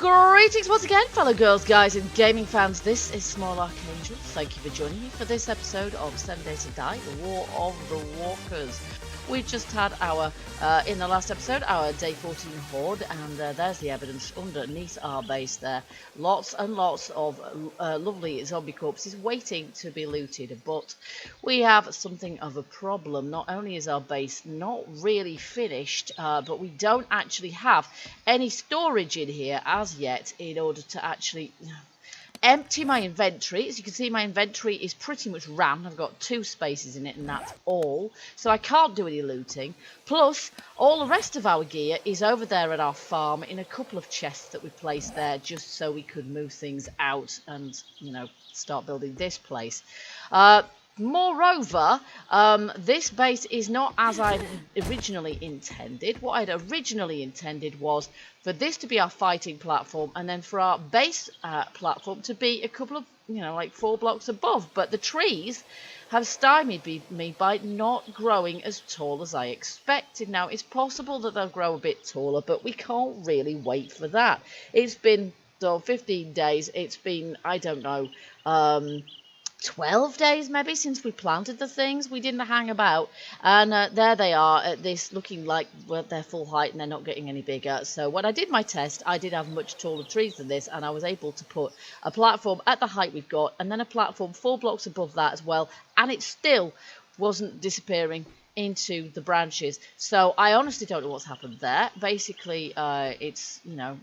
Greetings once again, fellow girls, guys, and gaming fans. This is Small Archangel. Thank you for joining me for this episode of 7 Days to Die, The War of the Walkers. We just had our, in the last episode, our Day 14 Horde, and there's the evidence underneath our base there. Lots and lots of lovely zombie corpses waiting to be looted, but we have something of a problem. Not only is our base not really finished, but we don't actually have any storage in here as yet in order to actually empty my inventory. As you can see, my inventory is pretty much rammed. I've got 2 spaces in it and that's all. So I can't do any looting. Plus, all the rest of our gear is over there at our farm in a couple of chests that we placed there just so we could move things out and, you know, start building this place. Moreover, this base is not as I'd originally intended. What I'd originally intended was for this to be our fighting platform and then for our base platform to be a couple of, you know, like 4 blocks above. But the trees have stymied me by not growing as tall as I expected. Now, it's possible that they'll grow a bit taller, but we can't really wait for that. It's been 15 days. It's been, I don't know, 12 days maybe since we planted the things. We didn't hang about, and there they are at this, looking like they're full height and they're not getting any bigger. So when I did my test, I did have much taller trees than this, and I was able to put a platform at the height we've got and then a platform 4 blocks above that as well, and it still wasn't disappearing into the branches. So I honestly don't know what's happened there. Basically, it's, you know,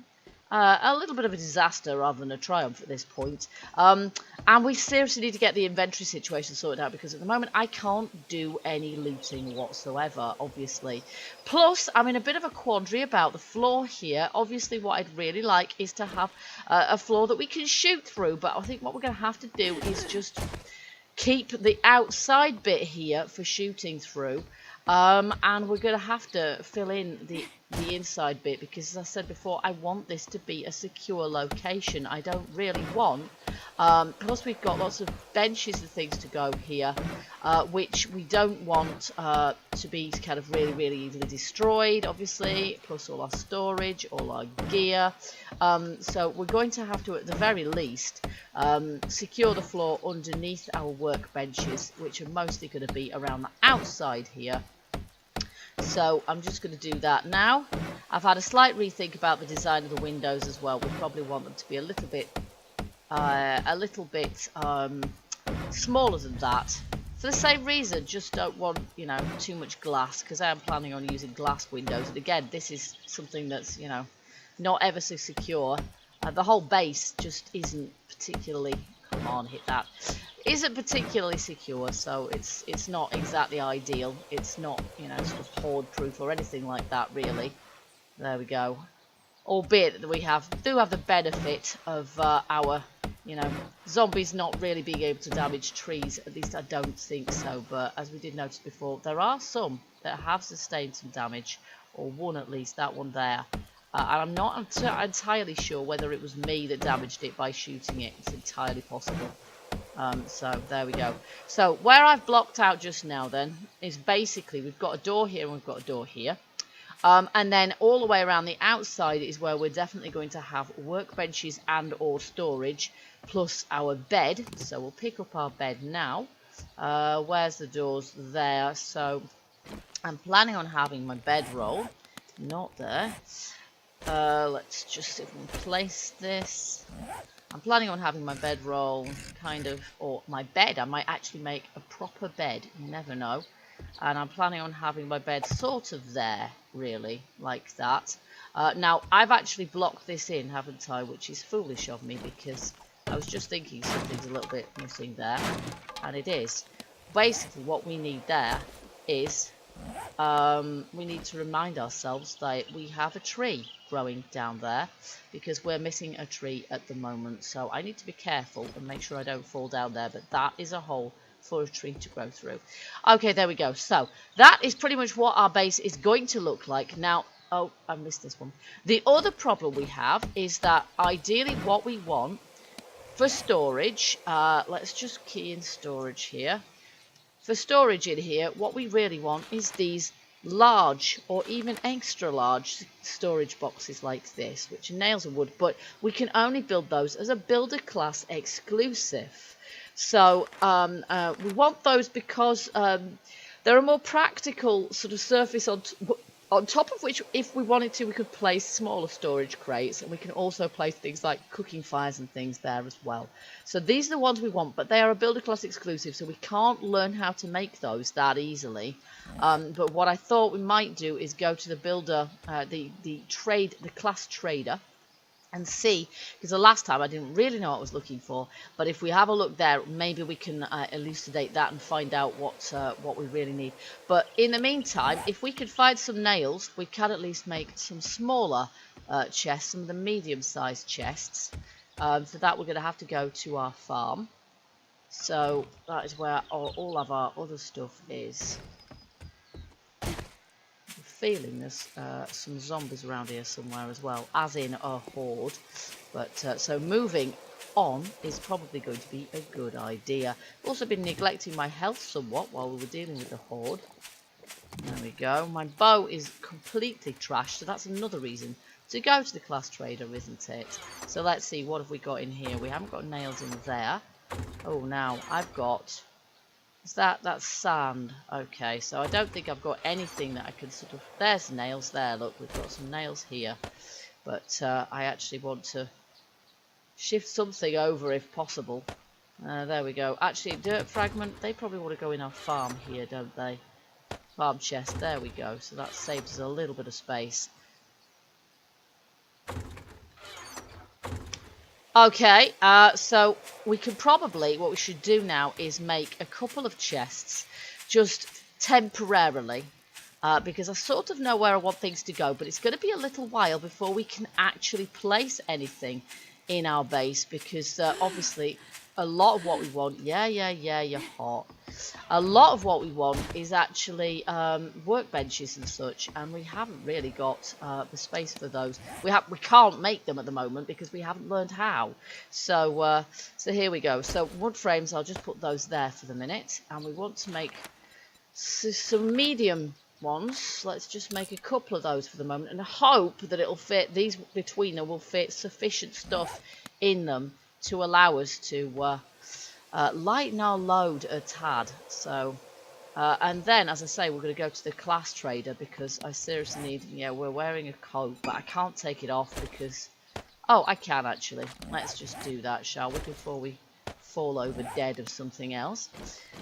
a little bit of a disaster rather than a triumph at this point. And we seriously need to get the inventory situation sorted out, because at the moment I can't do any looting whatsoever, obviously. Plus, I'm in a bit of a quandary about the floor here. Obviously, what I'd really like is to have a floor that we can shoot through, but I think what we're going to have to do is just keep the outside bit here for shooting through. And we're going to have to fill in the inside bit, because as I said before, I want this to be a secure location. I don't really want, plus we've got lots of benches and things to go here, which we don't want to be kind of really easily destroyed, obviously, plus all our storage, all our gear. So we're going to have to, at the very least, secure the floor underneath our workbenches, which are mostly going to be around the outside here. So I'm just going to do that now. I've had a slight rethink about the design of the windows as well. We probably want them to be a little bit smaller than that. For the same reason, just don't want, you know, too much glass, because I am planning on using glass windows. And again, this is something that's, you know, not ever so secure. The whole base just isn't particularly, come on, hit that, isn't particularly secure, so it's not exactly ideal. It's not, you know, sort of horde proof or anything like that, really. There we go. Albeit that we do have the benefit of our, you know, zombies not really being able to damage trees. At least I don't think so, but as we did notice before, there are some that have sustained some damage, or one at least, that one there. And I'm not entirely sure whether it was me that damaged it by shooting it. It's entirely possible. So there we go. So where I've blocked out just now then is basically we've got a door here and we've got a door here. And then all the way around the outside is where we're definitely going to have workbenches and or storage, plus our bed. So we'll pick up our bed now. Where's the doors? There. So I'm planning on having my bedroll. Not there. Let's just see if we can place this. I'm planning on having my bedroll kind of, or my bed. I might actually make a proper bed. You never know. And I'm planning on having my bed sort of there, really, like that. Now, I've actually blocked this in, haven't I? Which is foolish of me, because I was just thinking something's a little bit missing there. And it is. Basically, what we need there is, we need to remind ourselves that we have a tree growing down there, because we're missing a tree at the moment. So I need to be careful and make sure I don't fall down there, but that is a hole for a tree to grow through. Okay, there we go. So that is pretty much what our base is going to look like. Now, oh, I missed this one. The other problem we have is that ideally what we want for storage, let's just key in storage here. For storage in here, what we really want is these large or even extra large storage boxes like this, which are nails and wood, but we can only build those as a builder class exclusive. So we want those because they're a more practical sort of surface on top of which, if we wanted to, we could place smaller storage crates, and we can also place things like cooking fires and things there as well. So these are the ones we want, but they are a builder class exclusive, so we can't learn how to make those that easily. But what I thought we might do is go to the builder, the class trader, and see, because the last time I didn't really know what I was looking for, but if we have a look there, maybe we can elucidate that and find out what we really need. But in the meantime, if we could find some nails, we can at least make some smaller chests, some of the medium-sized chests. For that, we're going to have to go to our farm. So that is where all of our other stuff is. Feeling there's some zombies around here somewhere as well, as in a horde. But so moving on is probably going to be a good idea. I've also been neglecting my health somewhat while we were dealing with the horde. There we go. My bow is completely trashed, so that's another reason to go to the class trader, isn't it? So let's see, what have we got in here? We haven't got nails in there. Oh, now I've got... That's sand. Okay, so I don't think I've got anything that I can sort of... There's nails there. Look, we've got some nails here. But I actually want to shift something over if possible. There we go. Actually, dirt fragment, they probably want to go in our farm here, don't they? Farm chest, there we go. So that saves us a little bit of space. Okay, so we can probably, what we should do now is make a couple of chests just temporarily, because I sort of know where I want things to go, but it's going to be a little while before we can actually place anything in our base, because obviously a lot of what we want, yeah, you're hot. A lot of what we want is actually workbenches and such, and we haven't really got the space for those. We can't make them at the moment because we haven't learned how. So so here we go. So wood frames, I'll just put those there for the minute, and we want to make some medium ones. Let's just make a couple of those for the moment, and hope that it'll fit. These between them will fit sufficient stuff in them to allow us to lighten our load a tad. So and then, as I say, we're going to go to the class trader because I seriously need... Yeah, we're wearing a coat, but I can't take it off because... Oh, I can actually. Let's just do that, shall we, before we fall over dead of something else.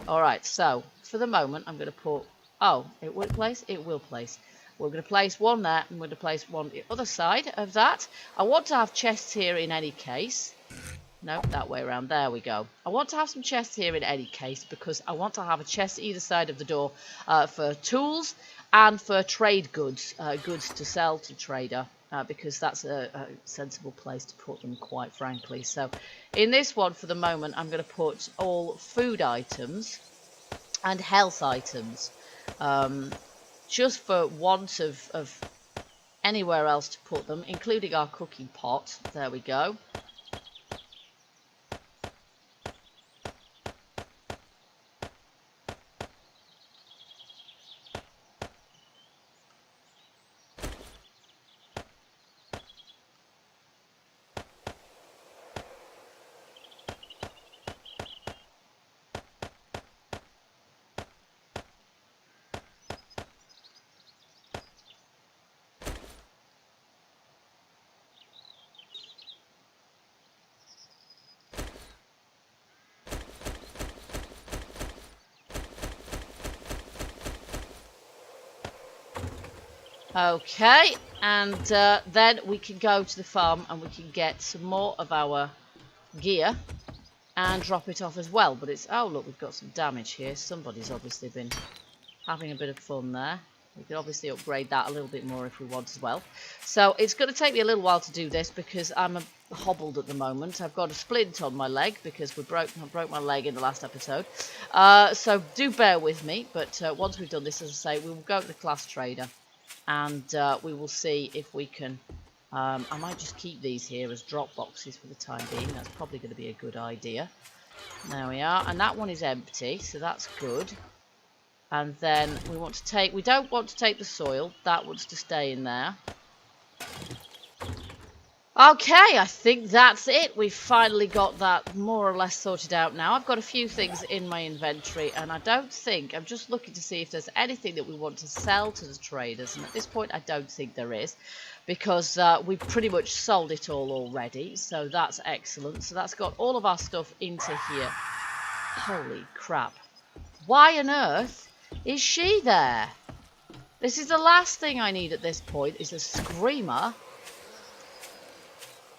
Alright, so for the moment I'm going to put... Oh, it will place? It will place. We're going to place one there, and we're going to place one the other side of that. I want to have chests here in any case. No, that way around. There we go. I want to have some chests here in any case because I want to have a chest either side of the door for tools and for trade goods, goods to sell to trader, because that's a sensible place to put them, quite frankly. So in this one, for the moment, I'm going to put all food items and health items, just for want of anywhere else to put them, including our cooking pot. There we go. Okay, and then we can go to the farm and we can get some more of our gear and drop it off as well. But it's... Oh, look, we've got some damage here. Somebody's obviously been having a bit of fun there. We could obviously upgrade that a little bit more if we want as well. So it's going to take me a little while to do this because I'm hobbled at the moment. I've got a splint on my leg because I broke my leg in the last episode. So do bear with me. But once we've done this, as I say, we will go to the class trader. And we will see if we can... I might just keep these here as drop boxes for the time being. That's probably going to be a good idea. There we are. And that one is empty, so that's good. And then we want to take, we don't want to take the soil. That wants to stay in there. Okay, I think that's it. We've finally got that more or less sorted out now. I've got a few things in my inventory, and I don't think, I'm just looking to see if there's anything that we want to sell to the traders. And at this point, I don't think there is, because we've pretty much sold it all already. So that's excellent. So that's got all of our stuff into here. Holy crap. Why on earth is she there? This is the last thing I need at this point, is a screamer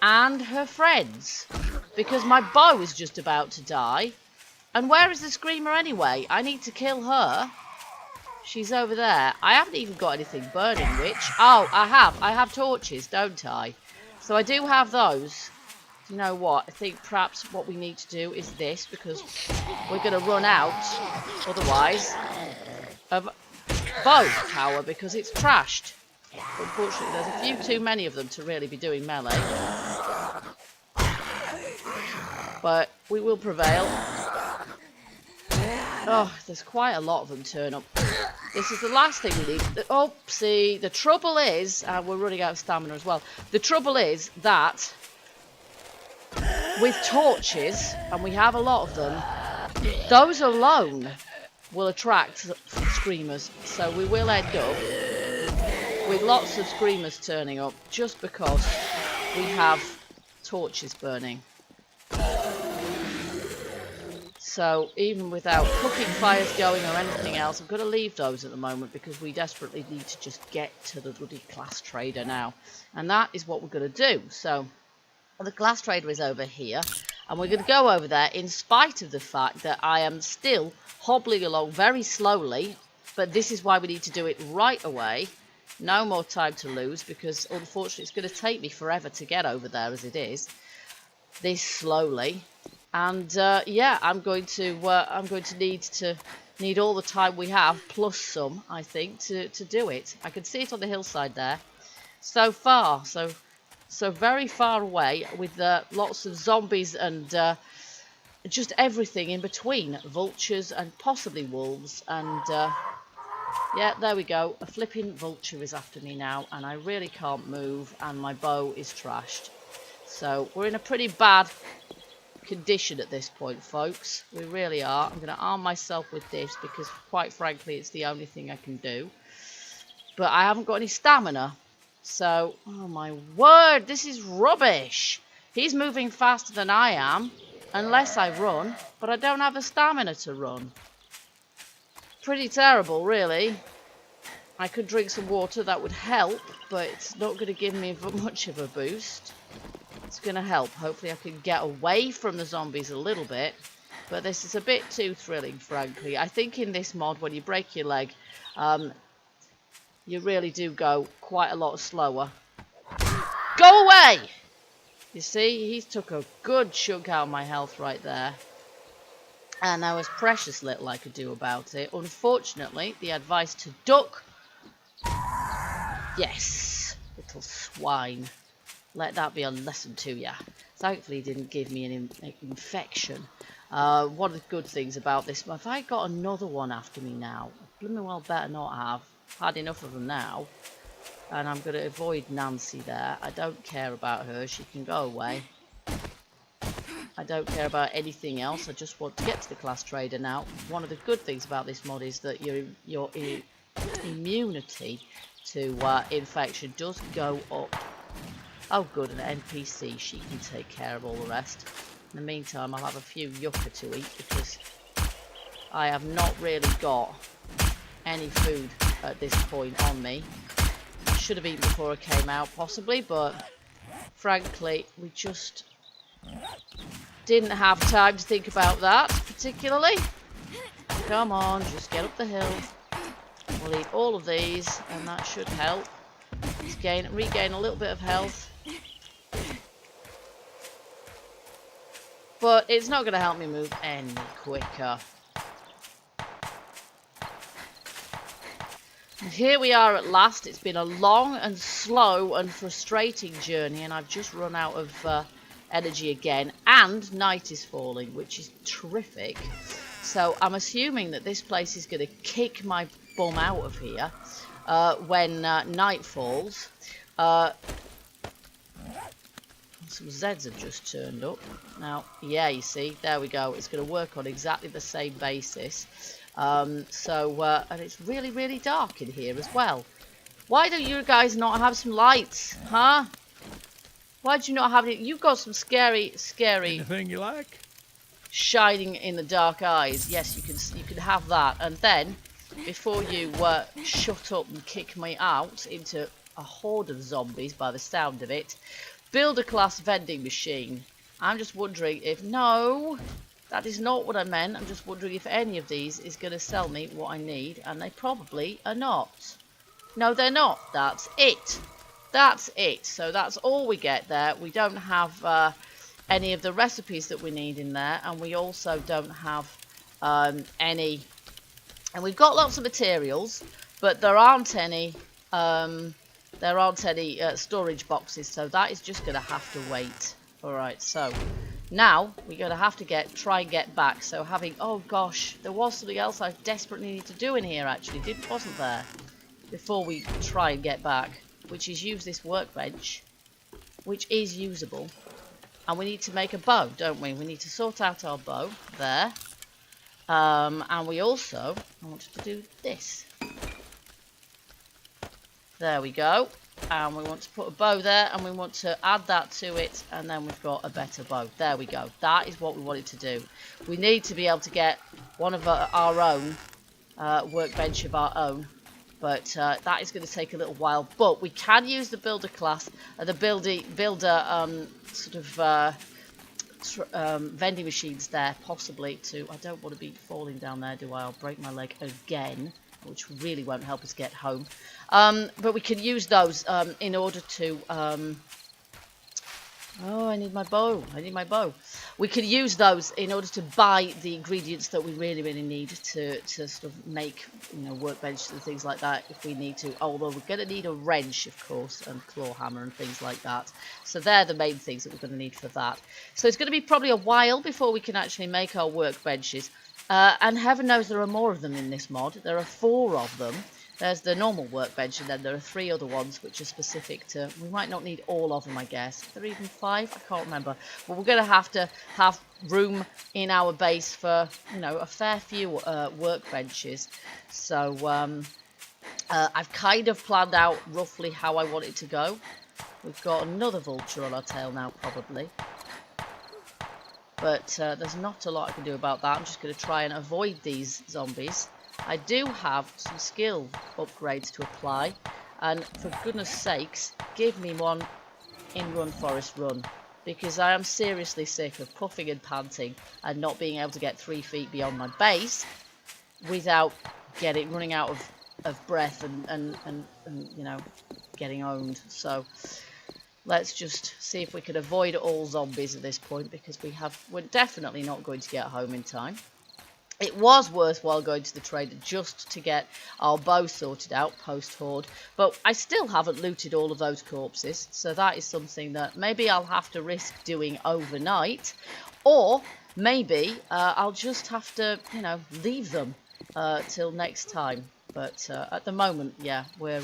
and her friends, because my bow is just about to die. And where is the screamer anyway? I need to kill her. She's over there. I haven't even got anything burning, which... Oh, I have torches, don't I? So I do have those. You know what? I think perhaps what we need to do is this, because we're going to run out, otherwise, of bow power, because it's trashed. Unfortunately, there's a few too many of them to really be doing melee. But we will prevail. Oh, there's quite a lot of them turn up. This is the last thing we need. Oh, see, the trouble is... we're running out of stamina as well. The trouble is that with torches, and we have a lot of them, those alone will attract screamers. So we will end up with lots of screamers turning up just because we have torches burning. So even without cooking fires going or anything else, I'm going to leave those at the moment because we desperately need to just get to the bloody class trader now. And that is what we're going to do. So the class trader is over here, and we're going to go over there in spite of the fact that I am still hobbling along very slowly. But this is why we need to do it right away. No more time to lose, because unfortunately it's going to take me forever to get over there as it is. This slowly. And yeah, I'm going to need all the time we have, plus some, I think, to do it. I can see it on the hillside there. So far, so very far away, with lots of zombies and just everything in between. Vultures and possibly wolves. And yeah, there we go. A flipping vulture is after me now, and I really can't move, and my bow is trashed. So we're in a pretty bad condition at this point, folks. We really are. I'm going to arm myself with this because, quite frankly, it's the only thing I can do. But I haven't got any stamina. So, oh my word, this is rubbish. He's moving faster than I am, unless I run, but I don't have the stamina to run. Pretty terrible, really. I could drink some water, that would help, but it's not going to give me much of a boost. It's going to help. Hopefully I can get away from the zombies a little bit. But this is a bit too thrilling, frankly. I think in this mod, when you break your leg, you really do go quite a lot slower. Go away! You see, he took a good chunk out of my health right there. And there was precious little I could do about it. Unfortunately, the advice to duck... Yes, little swine. Let that be a lesson to ya. Thankfully, it didn't give me an infection. One of the good things about this, have I got another one after me now? Blooming well better not have. I've had enough of them now. And I'm going to avoid Nancy there. I don't care about her. She can go away. I don't care about anything else. I just want to get to the class trader now. One of the good things about this mod is that your immunity to infection does go up. Oh good, an NPC, she can take care of all the rest. In the meantime, I'll have a few yucca to eat because I have not really got any food at this point on me. I should have eaten before I came out possibly, but frankly, we just didn't have time to think about that particularly. Come on, just get up the hill. We'll eat all of these and that should help. Let's regain a little bit of health. But it's not going to help me move any quicker. And here we are at last. It's been a long and slow and frustrating journey, and I've just run out of energy again. And night is falling, which is terrific. So I'm assuming that this place is going to kick my bum out of here when night falls. Some Zeds have just turned up. Now, yeah, you see, there we go. It's going to work on exactly the same basis. And it's really, really dark in here as well. Why do you guys not have some lights, huh? Why do you not have it? You've got some scary Anything you like? shining in the dark eyes. Yes, you can have that. And then, before you shut up and kick me out into a horde of zombies by the sound of it, build a class vending machine. I'm just wondering if... No, that is not what I meant. I'm just wondering if any of these is going to sell me what I need. And they probably are not. No, they're not. That's it. That's it. So that's all we get there. We don't have any of the recipes that we need in there. And we also don't have any... And we've got lots of materials, but there aren't any... storage boxes, so that is just going to have to wait. Alright, so now we're going to have to try and get back. So oh gosh, there was something else I desperately need to do in here actually, wasn't there? Before we try and get back, which is use this workbench, which is usable. And we need to make a bow, don't we? We need to sort out our bow there. And we also, I wanted to do this. There we go. And we want to put a bow there, and we want to add that to it, and then we've got a better bow. There we go. That is what we wanted to do. We need to be able to get one of our own, workbench of our own, but that is going to take a little while. But we can use the builder class, the builder vending machines there, possibly to... I don't want to be falling down there, do I? I'll break my leg again, which really won't help us get home. But we can use those in order to... oh, I need my bow. We can use those in order to buy the ingredients that we really, really need to sort of make, workbenches and things like that if we need to. Although we're going to need a wrench, of course, and claw hammer and things like that. So they're the main things that we're going to need for that. So it's going to be probably a while before we can actually make our workbenches. And heaven knows there are more of them in this mod. There are 4 of them. There's the normal workbench, and then there are 3 other ones which are specific to... We might not need all of them, I guess. Are there even 5? I can't remember. But we're going to have room in our base for, a fair few workbenches. So I've kind of planned out roughly how I want it to go. We've got another vulture on our tail now, probably. But there's not a lot I can do about that. I'm just going to try and avoid these zombies. I do have some skill upgrades to apply, and for goodness sakes, give me one in Run Forest Run, because I am seriously sick of puffing and panting and not being able to get 3 feet beyond my base without running out of breath and getting owned. So let's just see if we can avoid all zombies at this point, because we're definitely not going to get home in time. It was worthwhile going to the trader just to get our bow sorted out post-horde, but I still haven't looted all of those corpses, so that is something that maybe I'll have to risk doing overnight, or maybe I'll just have to, leave them till next time. But at the moment, yeah, we're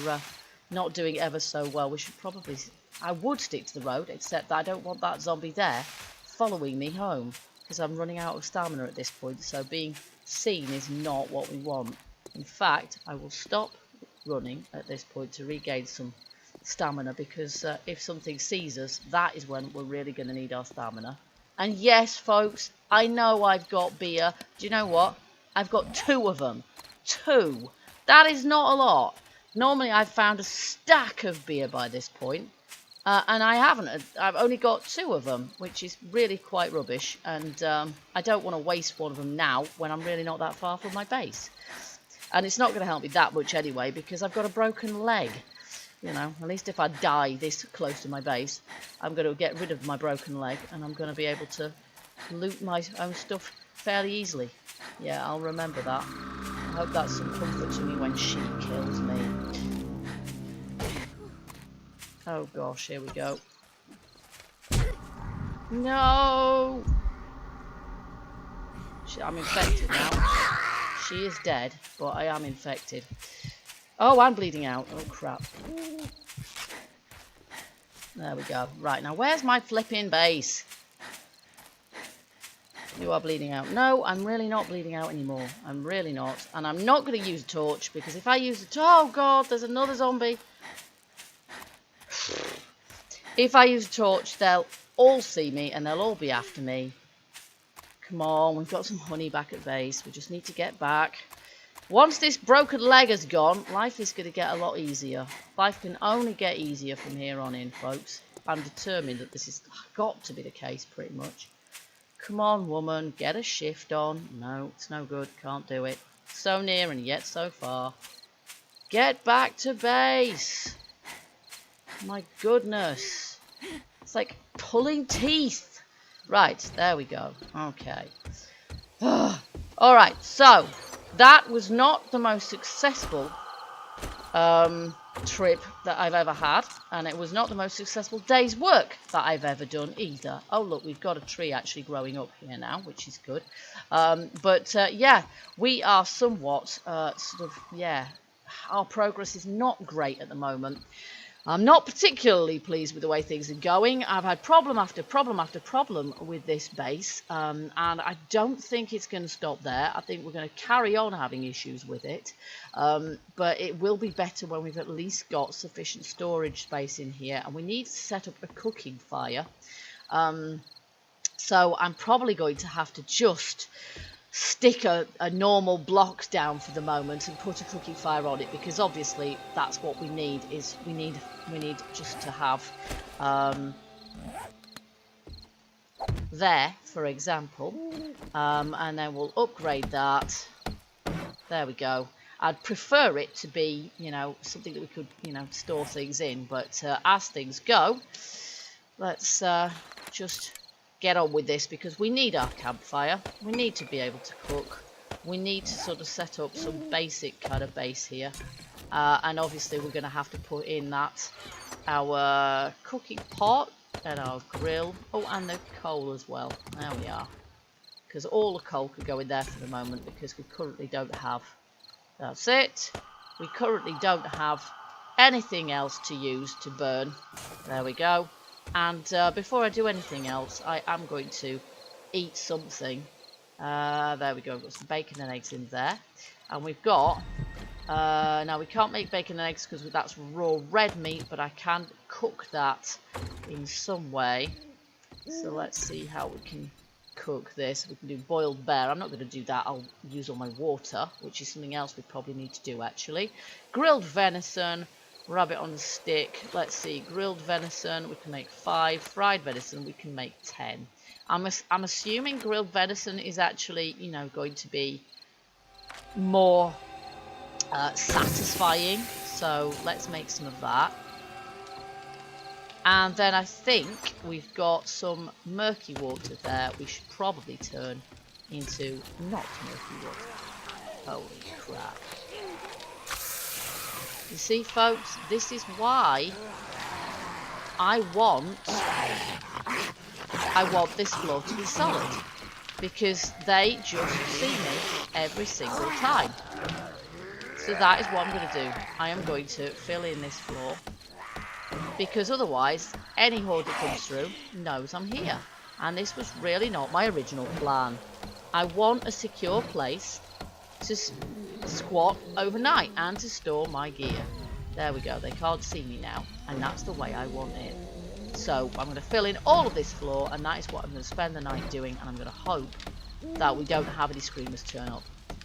not doing ever so well. We should probably... I would stick to the road, except that I don't want that zombie there following me home, because I'm running out of stamina at this point, so being seen is not what we want. In fact, I will stop running at this point to regain some stamina, because if something sees us, that is when we're really going to need our stamina. And yes, folks, I know I've got beer. Do you know what? I've got 2 of them. 2! That is not a lot. Normally I've found a stack of beer by this point. And I haven't. I've only got 2 of them, which is really quite rubbish. And I don't want to waste one of them now when I'm really not that far from my base. And it's not going to help me that much anyway, because I've got a broken leg. At least if I die this close to my base, I'm going to get rid of my broken leg, and I'm going to be able to loot my own stuff fairly easily. Yeah, I'll remember that. I hope that's some comfort to me when she kills me. Oh gosh, here we go. No! I'm infected now. She is dead, but I am infected. Oh, I'm bleeding out. Oh, crap. There we go. Right, now where's my flipping base? You are bleeding out. No, I'm really not bleeding out anymore. I'm really not. And I'm not going to use a torch, because if I use a torch... Oh, God, there's another zombie. If I use a torch, they'll all see me, and they'll all be after me. Come on, we've got some honey back at base. We just need to get back. Once this broken leg has gone, life is going to get a lot easier. Life can only get easier from here on in, folks. I'm determined that this has got to be the case, pretty much. Come on, woman, get a shift on. No, it's no good. Can't do it. So near and yet so far. Get back to base. My goodness. It's like pulling teeth. Right, there we go. Okay. Alright, so that was not the most successful trip that I've ever had, and it was not the most successful day's work that I've ever done either. Oh look, we've got a tree actually growing up here now, which is good. Yeah, we are somewhat our progress is not great at the moment. I'm not particularly pleased with the way things are going. I've had problem after problem after problem with this base, and I don't think it's going to stop there. I think we're going to carry on having issues with it, but it will be better when we've at least got sufficient storage space in here, and we need to set up a cooking fire. So I'm probably going to have to just stick a normal block down for the moment and put a cooking fire on it, because obviously that's what we need. Is we need just to have there, for example, and then we'll upgrade that. There we go. I'd prefer it to be, you know, something that we could, you know, store things in, but as things go, let's just get on with this, because we need our campfire. We need to be able to cook. We need to sort of set up some basic kind of base here, and obviously we're going to have to put in that our cooking pot and our grill. Oh, and the coal as well. There we are, because all the coal could go in there for the moment, because we currently don't have... That's it. We currently don't have anything else to use to burn. There we go. And before I do anything else, I am going to eat something. There we go. We've got some bacon and eggs in there. And we've got... now, we can't make bacon and eggs because that's raw red meat, but I can cook that in some way. So let's see how we can cook this. We can do boiled bear. I'm not going to do that. I'll use all my water, which is something else we probably need to do, actually. Grilled venison. Rabbit on the stick. Let's see. Grilled venison, we can make 5. Fried venison, we can make 10. I'm assuming grilled venison is actually, you know, going to be more satisfying. So let's make some of that. And then I think we've got some murky water there. We should probably turn into not murky water. Holy crap. You see, folks, this is why I want this floor to be solid, because they just see me every single time. So that is what I'm going to do. I am going to fill in this floor, because otherwise any horde that comes through knows I'm here. And this was really not my original plan. I want a secure place to squat overnight and to store my gear. There we go. They can't see me now, and that's the way I want it. So I'm going to fill in all of this floor, and that is what I'm going to spend the night doing, and I'm going to hope that we don't have any screamers turn up.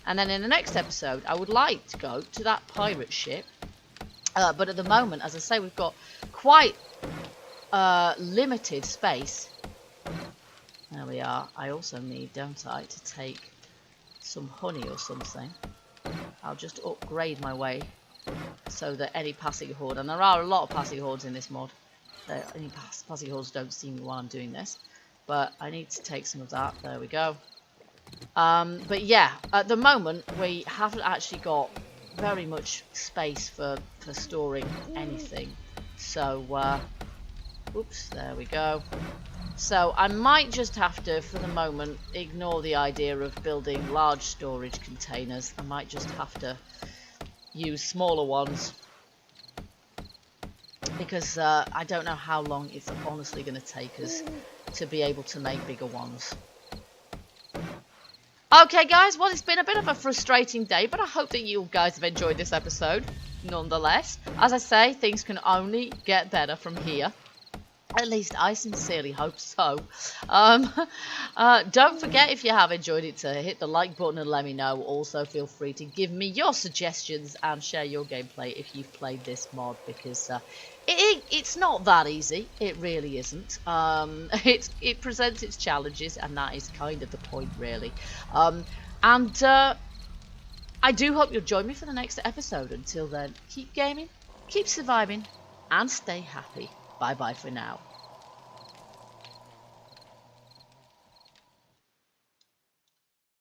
And then in the next episode, I would like to go to that pirate ship, but at the moment, as I say, we've got quite limited space. There we are. I also need, don't I, to take some honey or something. I'll just upgrade my way so that any passing horde, and there are a lot of passing hordes in this mod, any passing hordes don't see me while I'm doing this, but I need to take some of that. There we go. But yeah, at the moment we haven't actually got very much space for storing anything, so Oops, there we go. So I might just have to, for the moment, ignore the idea of building large storage containers. I might just have to use smaller ones. Because I don't know how long it's honestly going to take us to be able to make bigger ones. Okay guys, well it's been a bit of a frustrating day, but I hope that you guys have enjoyed this episode nonetheless. As I say, things can only get better from here. At least I sincerely hope so. Don't forget, if you have enjoyed it, to hit the like button and let me know. Also, feel free to give me your suggestions and share your gameplay if you've played this mod, because it's not that easy. It really isn't. It presents its challenges, and that is kind of the point, really. I do hope you'll join me for the next episode. Until then, keep gaming, keep surviving, and stay happy. Bye-bye for now.